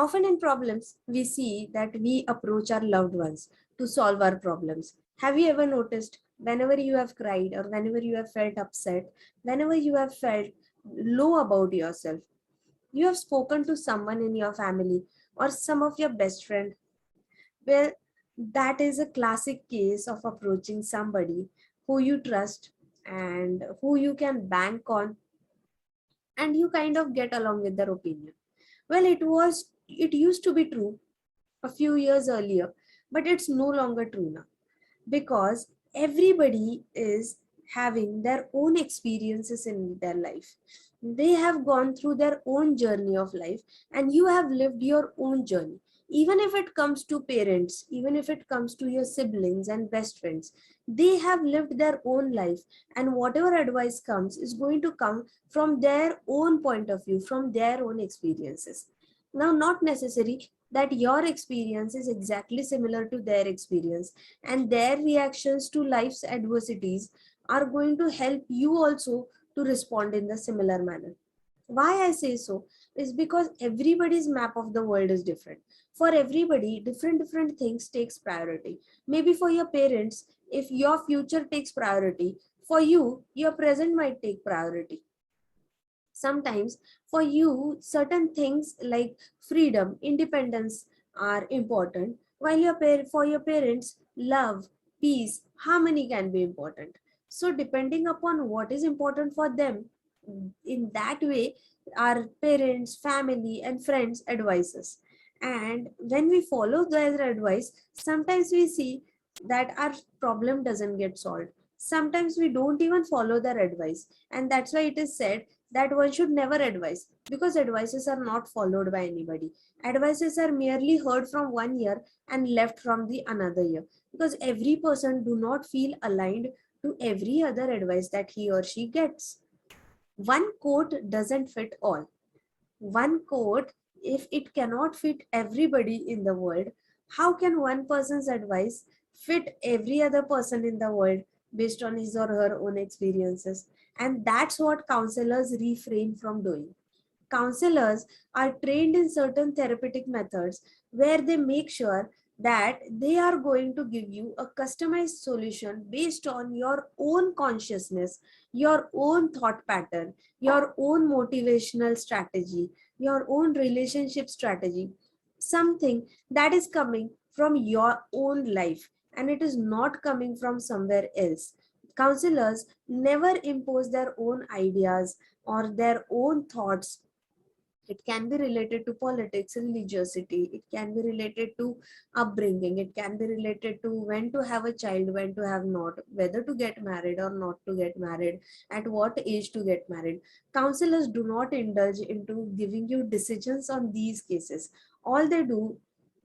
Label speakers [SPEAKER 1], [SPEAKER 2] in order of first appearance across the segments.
[SPEAKER 1] Often in problems, we see that we approach our loved ones to solve our problems. Have you ever noticed whenever you have cried or whenever you have felt upset, whenever you have felt low about yourself, you have spoken to someone in your family or some of your best friend? Well, that is a classic case of approaching somebody who you trust and who you can bank on, and you kind of get along with their opinion. Well, it used to be true a few years earlier, but it's no longer true now, because everybody is having their own experiences in their life. They have gone through their own journey of life, and you have lived your own journey. Even if it comes to parents, even if it comes to your siblings and best friends, they have lived their own life, and whatever advice comes is going to come from their own point of view, from their own experiences. Now, not necessary that your experience is exactly similar to their experience, and their reactions to life's adversities are going to help you also to respond in the similar manner. Why I say so is because everybody's map of the world is different. For everybody, different things takes priority. Maybe for your parents, if your future takes priority, for you your present might take priority. Sometimes for you certain things like freedom, independence are important, while for your parents love, peace, harmony can be important. So depending upon what is important for them, in that way our parents, family and friends advise us. And when we follow their advice, sometimes we see that our problem doesn't get solved. Sometimes we don't even follow their advice, and that's why it is said that one should never advise, because advices are not followed by anybody. Advices are merely heard from one ear and left from the another ear, because every person do not feel aligned to every other advice that he or she gets. One quote doesn't fit all. One quote, if it cannot fit everybody in the world, how can one person's advice fit every other person in the world based on his or her own experiences? And that's what counselors refrain from doing. Counselors are trained in certain therapeutic methods where they make sure that they are going to give you a customized solution based on your own consciousness, your own thought pattern, your own motivational strategy, your own relationship strategy, something that is coming from your own life and it is not coming from somewhere else. Counselors never impose their own ideas or their own thoughts. It can be related to politics, religiosity, it can be related to upbringing, it can be related to when to have a child, when to have not, whether to get married or not to get married, at what age to get married. Counselors do not indulge into giving you decisions on these cases. All they do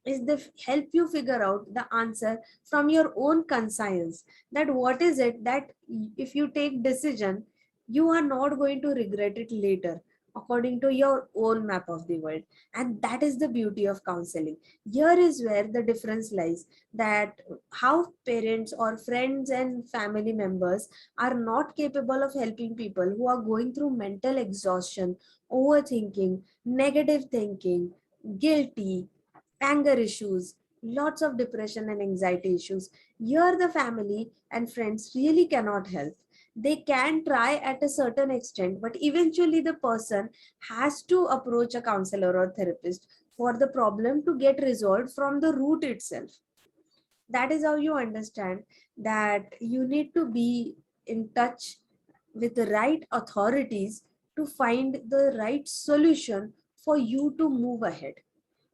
[SPEAKER 1] is they help you figure out the answer from your own conscience, that what is it that if you take decision, you are not going to regret it later, according to your own map of the world. And that is the beauty of counseling. Here is where the difference lies, that how parents or friends and family members are not capable of helping people who are going through mental exhaustion, overthinking, negative thinking, guilty, anger issues, lots of depression and anxiety issues. Here the family and friends really cannot help. They can try at a certain extent, but eventually the person has to approach a counselor or therapist for the problem to get resolved from the root itself. That is how you understand that you need to be in touch with the right authorities to find the right solution for you to move ahead.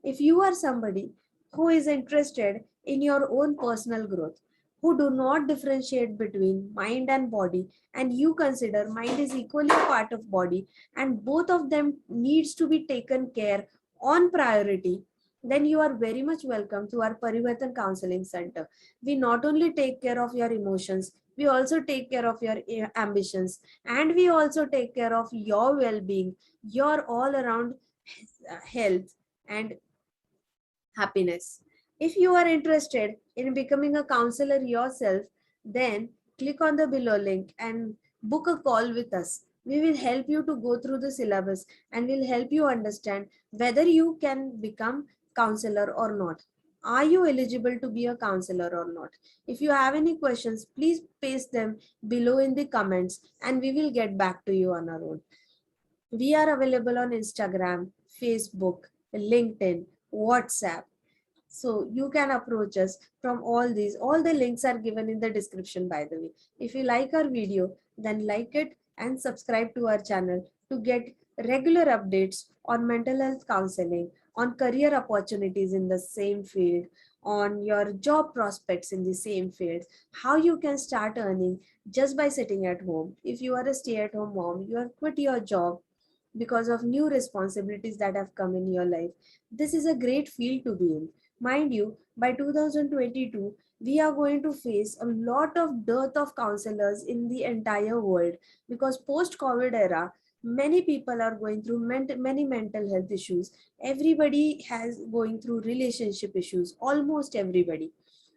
[SPEAKER 1] If you are somebody who is interested in your own personal growth, who do not differentiate between mind and body, and you consider mind is equally a part of body and both of them needs to be taken care on priority, then you are very much welcome to our Parivartan Counseling Center. We not only take care of your emotions, we also take care of your ambitions, and we also take care of your well-being, your all around health and happiness. If you are interested in becoming a counselor yourself, then click on the below link and book a call with us. We will help you to go through the syllabus and will help you understand whether you can become counselor or not. Are you eligible to be a counselor or not? If you have any questions, please paste them below in the comments and we will get back to you on our own. We are available on Instagram, Facebook, LinkedIn, WhatsApp. So you can approach us from all these. All the links are given in the description, by the way. If you like our video, then like it and subscribe to our channel to get regular updates on mental health counseling, on career opportunities in the same field, on your job prospects in the same field, how you can start earning just by sitting at home. If you are a stay-at-home mom, you have quit your job because of new responsibilities that have come in your life. This is a great field to be in. Mind you, by 2022, we are going to face a lot of dearth of counselors in the entire world because post-COVID era, many people are going through many mental health issues. Everybody has going through relationship issues, almost everybody.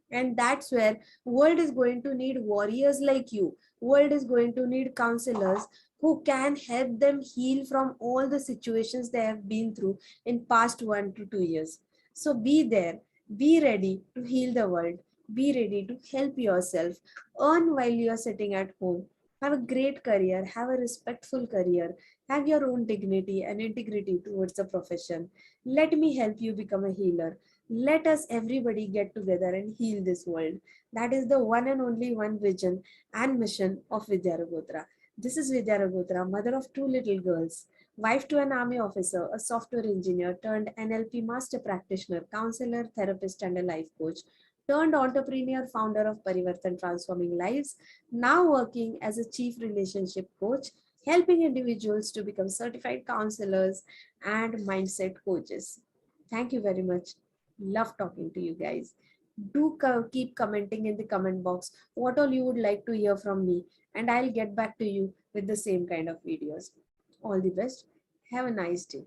[SPEAKER 1] And that's where world is going to need warriors like you. World is going to need counselors who can help them heal from all the situations they have been through in past 1 to 2 years. So be there, be ready to heal the world, be ready to help yourself, earn while you are sitting at home, have a great career, have a respectful career, have your own dignity and integrity towards the profession. Let me help you become a healer. Let us everybody get together and heal this world. That is the one and only one vision and mission of Vidya Ragotra. This is Vidya Ragotra, mother of two little girls, wife to an army officer, a software engineer turned NLP master practitioner, counselor, therapist, and a life coach, turned entrepreneur, founder of Parivartan Transforming Lives, now working as a chief relationship coach, helping individuals to become certified counselors and mindset coaches. Thank you very much. Love talking to you guys. Do keep commenting in the comment box what all you would like to hear from me, and I'll get back to you with the same kind of videos. All the best. Have a nice day.